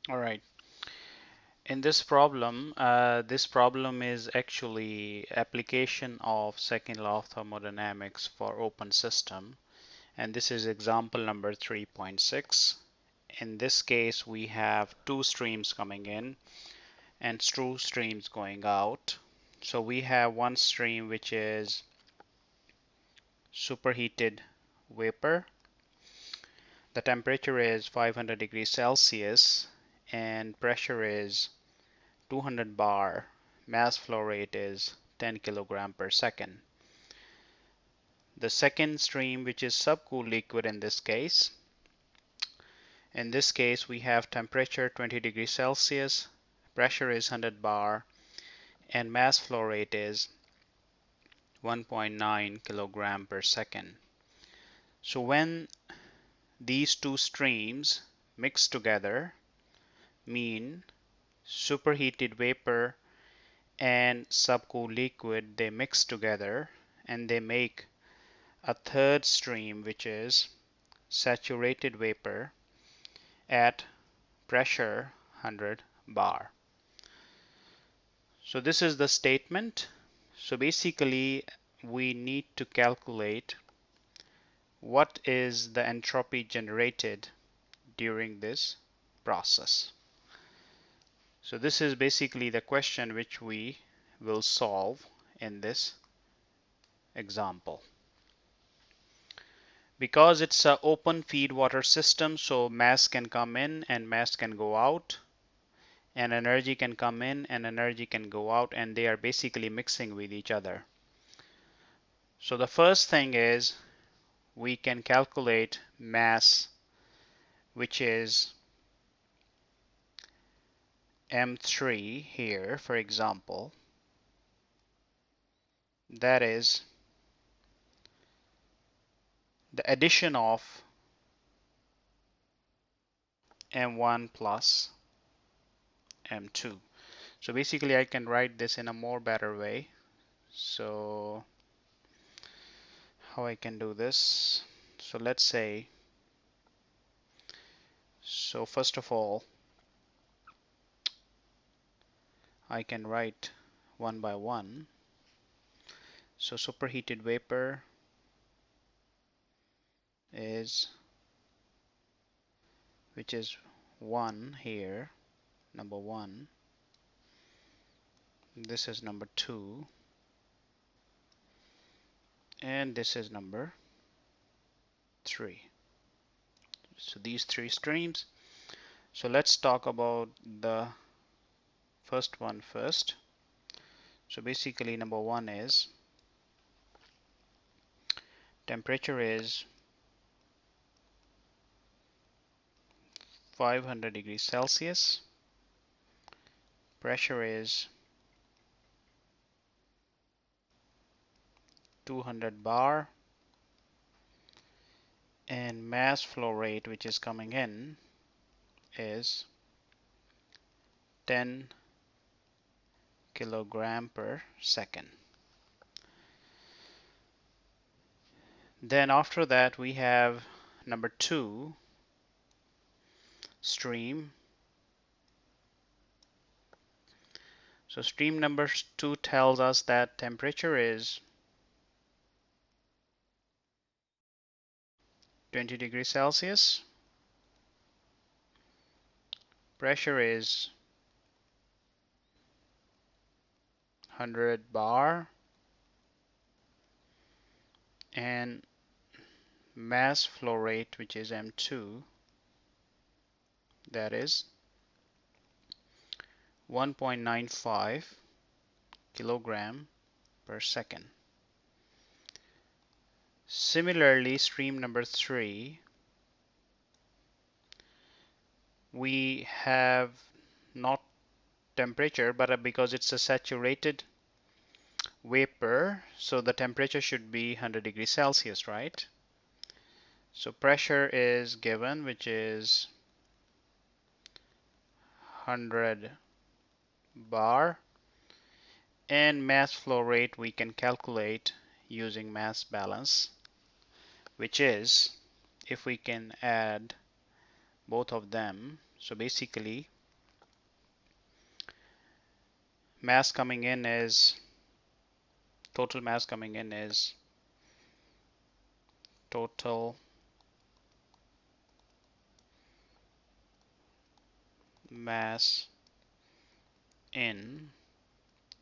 All right. In this problem is actually application of second law of thermodynamics for open system, and this is example number 3.6. In this case, we have two streams coming in and two streams going out. So we have one stream which is superheated vapor. The temperature is 500 degrees Celsius and pressure is 200 bar. Mass flow rate is 10 kilogram per second. The second stream, which is subcooled liquid in this case, we have temperature 20 degrees Celsius, pressure is 100 bar, and mass flow rate is 1.9 kilogram per second. So when these two streams mix together, mean superheated vapor and subcooled liquid, they mix together and they make a third stream, which is saturated vapor at pressure 100 bar. So this is the statement. So basically we need to calculate what is the entropy generated during this process. So this is basically the question which we will solve in this example. Because it's an open feed water system, so mass can come in and mass can go out, and energy can come in and energy can go out, and they are basically mixing with each other. So the first thing is we can calculate mass, which is M3 here, for example. That is the addition of M1 plus M2. So basically I can write this in a more better way. So how I can do this? So let's say, so first of all, I can write one by one. So superheated vapor is, which is 1 here, number 1. This is number 2. And this is number 3. So these three streams. So let's talk about the first one first. So basically number 1 is temperature is 500 degrees Celsius. Pressure is 200 bar. And mass flow rate, which is coming in, is 10 kilogram per second. Then after that we have number 2 stream. So stream number 2 tells us that temperature is 20 degrees Celsius. Pressure is 100 bar. And mass flow rate, which is M2, that is 1.95 kilogram per second. Similarly, stream number 3, we have not temperature, but because it's a saturated vapor, so the temperature should be 100 degrees Celsius, right? So pressure is given, which is 100 bar, and mass flow rate we can calculate using mass balance, which is, if we can add both of them, so basically mass coming in is, total mass coming in is total mass in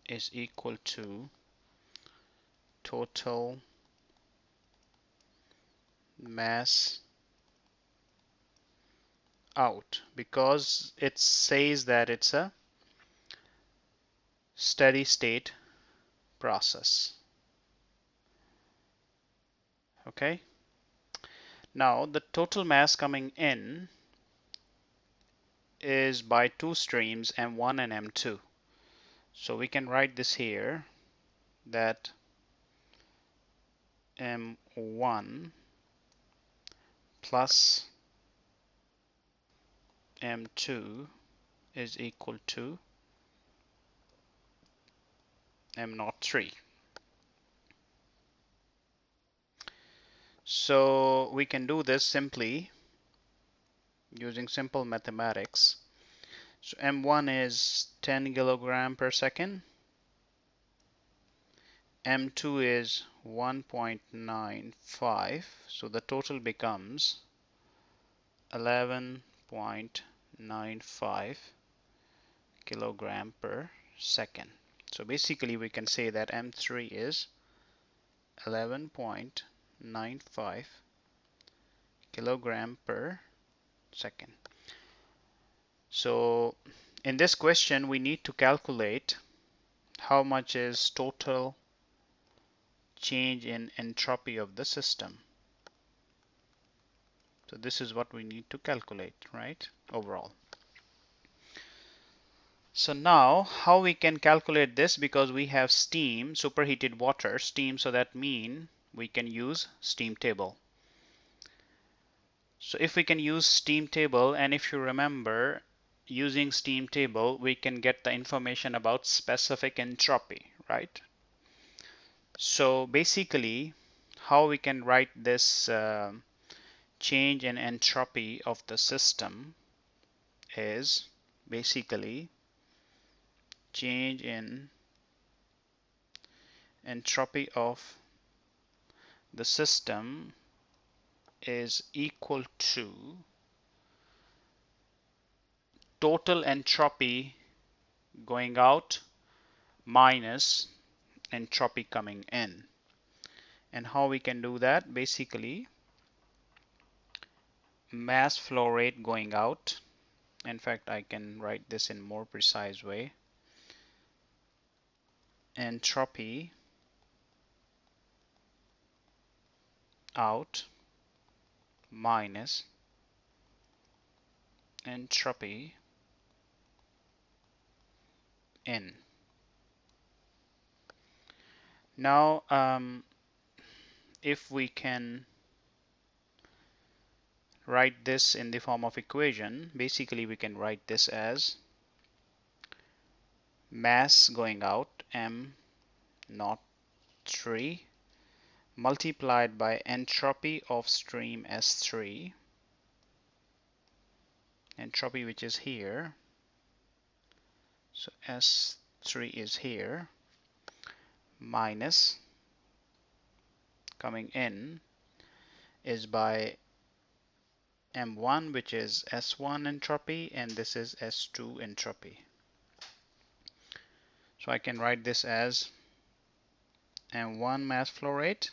is equal to total mass out, because it says that it's a steady state process. Okay, now the total mass coming in is by two streams, M1 and M2. So we can write this here that M1 plus M2 is equal to M03. So we can do this simply using simple mathematics. So M1 is 10 kilogram per second. M2 is 1.95. So the total becomes 11.95 kilogram per second. So basically we can say that M3 is 11.95 kilogram per second. So in this question we need to calculate how much is total change in entropy of the system. So this is what we need to calculate, right, overall. So now how we can calculate this, because we have steam, superheated water, steam, so that means we can use steam table. So if we can use steam table, and if you remember, using steam table we can get the information about specific entropy, right? So basically how we can write this change in entropy of the system is basically change in entropy of the system is equal to total entropy going out minus entropy coming in. And how we can do that? Basically, mass flow rate going out. In fact, I can write this in more precise way. Entropy out minus entropy in. Now, if we can write this in the form of equation, basically we can write this as mass going out M03 multiplied by entropy of stream S3, entropy which is here, so S3 is here, minus coming in is by M1 which is S1 entropy, and this is S2 entropy. So I can write this as M1 mass flow rate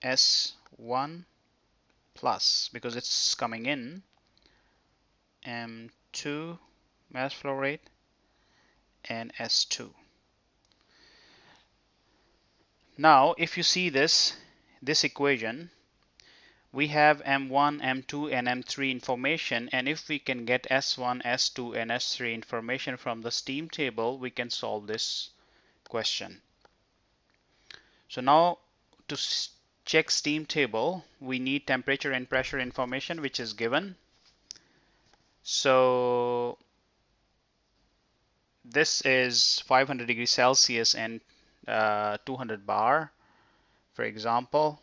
S1 plus, because it's coming in, M2 mass flow rate and S2. Now if you see this equation, we have M1, M2 and M3 information, and if we can get S1, S2 and S3 information from the steam table, we can solve this question. So now to check steam table, we need temperature and pressure information, which is given. So this is 500 degrees Celsius and 200 bar, for example.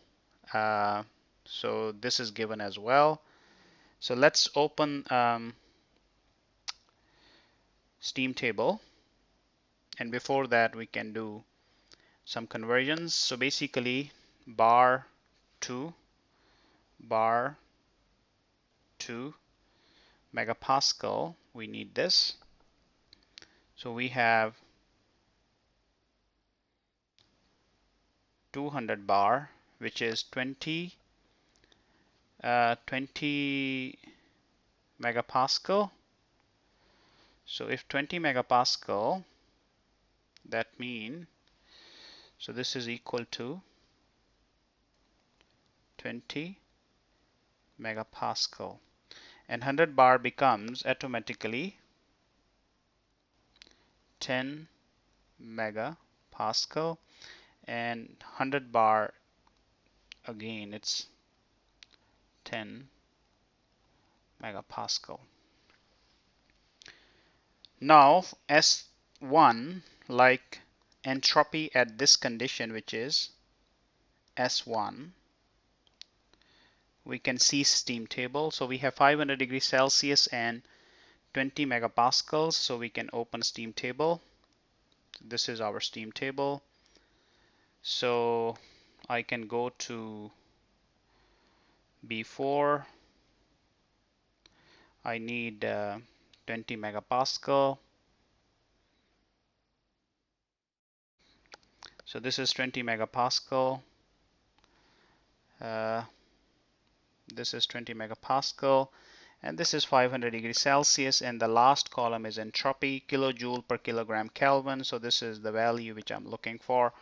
So this is given as well. So let's open steam table. And before that, we can do some conversions. So basically, bar 2 megapascal, we need this. So we have 200 bar, which is 20 megapascal. So if 20 megapascal, that means, so this is equal to 20 megapascal. And 100 bar becomes automatically 10 megapascal. And 100 bar, again, it's 10 megapascal. Now S1, like entropy at this condition, which is S1, we can see steam table. So we have 500 degrees Celsius and 20 megapascals. So we can open steam table. This is our steam table. So I can go to B4. I need 20 megapascal. So this is 20 megapascal. This is 20 megapascal. And this is 500 degrees Celsius. And the last column is entropy, kilojoule per kilogram Kelvin. So this is the value which I'm looking for,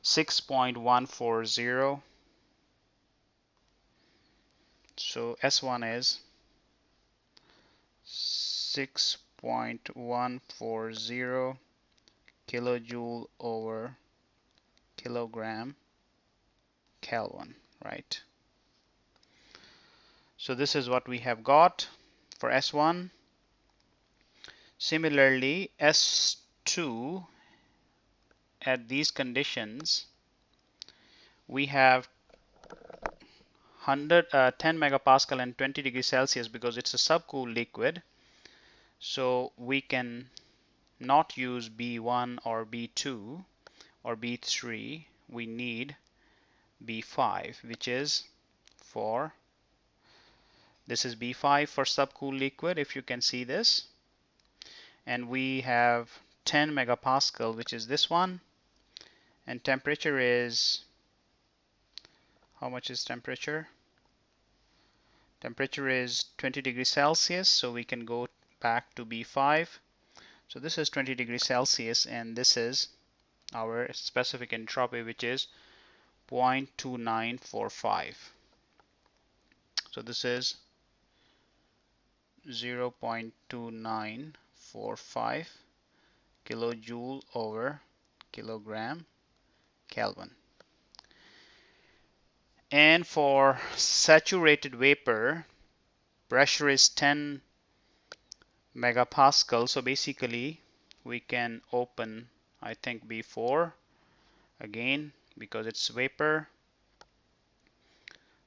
6.140. So S1 is 6.140 kilojoule over kilogram Kelvin, right? So this is what we have got for S1. Similarly, S2, at these conditions, we have 10 megapascal and 20 degrees Celsius because it's a subcooled liquid. So we can not use B1 or B2 or B3. We need B5, which is for, this is B5 for subcooled liquid, if you can see this. And we have 10 megapascal, which is this one. And temperature is, how much is temperature? Temperature is 20 degrees Celsius, so we can go back to B5. So this is 20 degrees Celsius, and this is our specific entropy, which is 0.2945. So this is 0.2945 kilojoule over kilogram Kelvin. And for saturated vapor, pressure is 10 megapascal. So basically, we can open, I think, B4 again because it's vapor.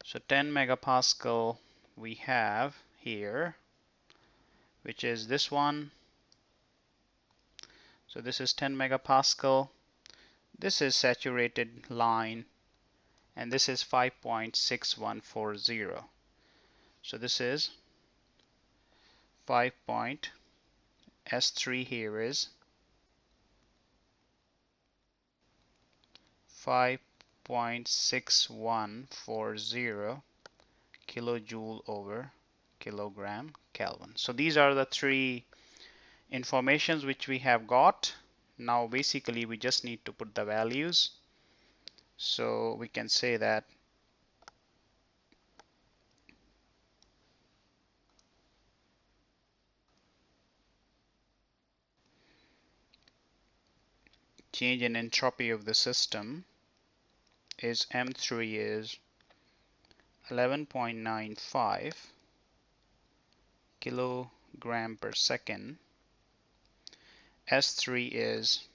So 10 megapascal we have here, which is this one. So this is 10 megapascal. This is saturated line, and this is 5.6140. So this is 5. S3 here is 5.6140 kilojoule over kilogram Kelvin. So these are the three informations which we have got. Now basically we just need to put the values. So we can say that change in entropy of the system is M3 is 11.95 kilogram per second. S3 is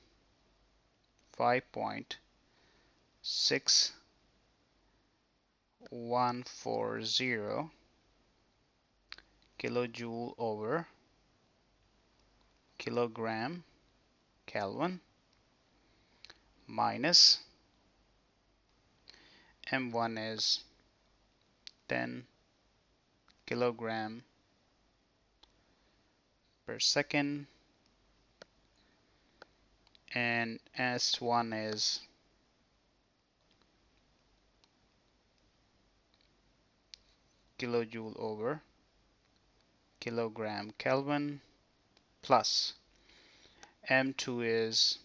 5.6140 kilojoule over kilogram Kelvin minus M1 is 10 kilogram per second, and S1 is kilojoule over kilogram Kelvin, plus M2 is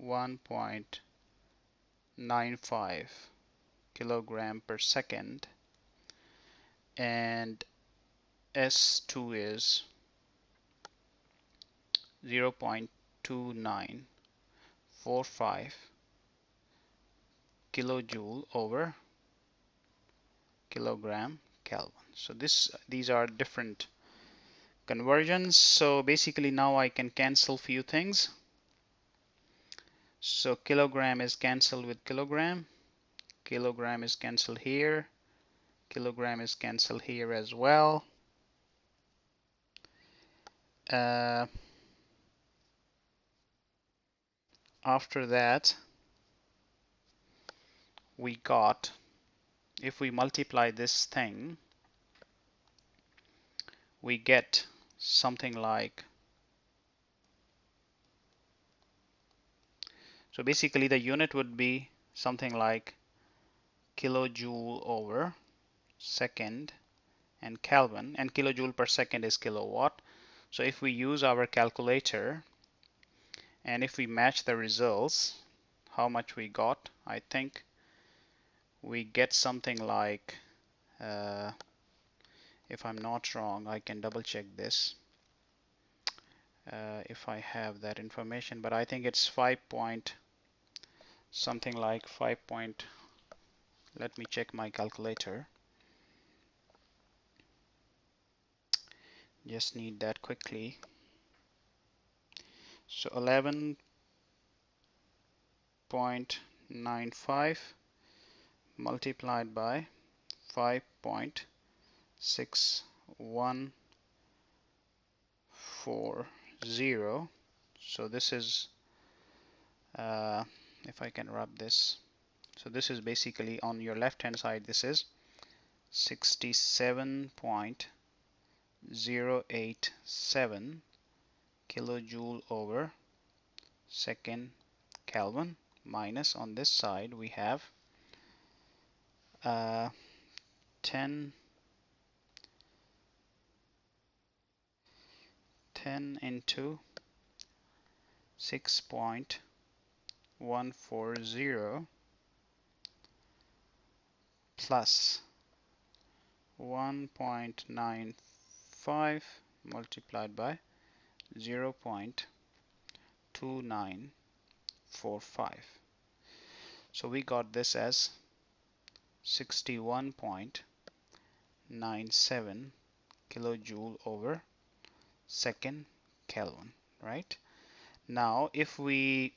1.95 kilogram per second, and S2 is 0.2945 kilojoule over kilogram Kelvin. So these are different conversions. So basically now I can cancel few things. So kilogram is cancelled with kilogram. Kilogram is cancelled here. Kilogram is cancelled here as well. After that, we got, if we multiply this thing, we get something like, so basically the unit would be something like kilojoule over second and Kelvin, and kilojoule per second is kilowatt. So if we use our calculator and if we match the results, how much we got, I think we get something like, if I'm not wrong, I can double check this if I have that information, but I think it's 5 point something like 5 point, let me check my calculator, just need that quickly. So 11.95 multiplied by 5.6140. So this is, if I can rub this, so this is basically on your left hand side, this is 67.087 kilojoule over second Kelvin, minus on this side we have 10 into 6.140 plus 1.95 multiplied by 0.2945. So we got this as 61.97 kilojoule over second Kelvin, right? Now if we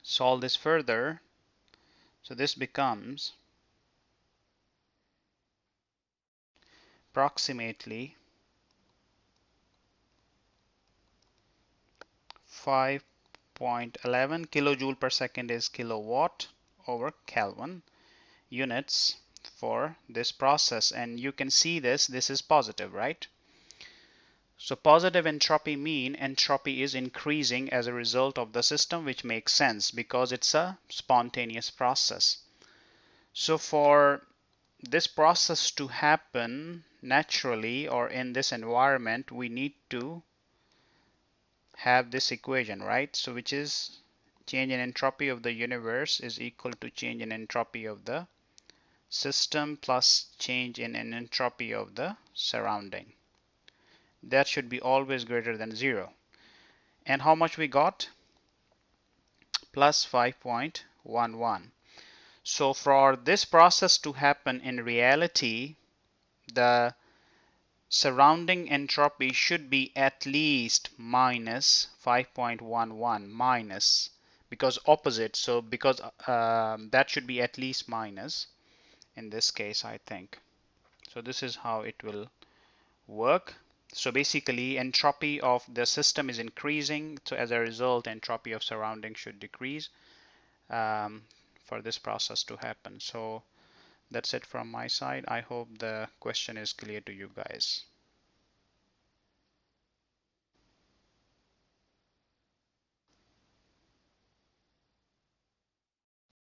solve this further, so this becomes approximately 5.11 kilojoule per second is kilowatt over Kelvin units for this process, and you can see this is positive, right? So positive entropy mean entropy is increasing as a result of the system, which makes sense because it's a spontaneous process. So for this process to happen naturally or in this environment, we need to have this equation, right? So which is change in entropy of the universe is equal to change in entropy of the system plus change in entropy of the surrounding. That should be always greater than 0. And how much we got? Plus 5.11. So for this process to happen in reality, the surrounding entropy should be at least minus 5.11 minus, because opposite, so because that should be at least minus in this case, I think. So this is how it will work. So basically, entropy of the system is increasing. So as a result, entropy of surrounding should decrease for this process to happen. So that's it from my side. I hope the question is clear to you guys.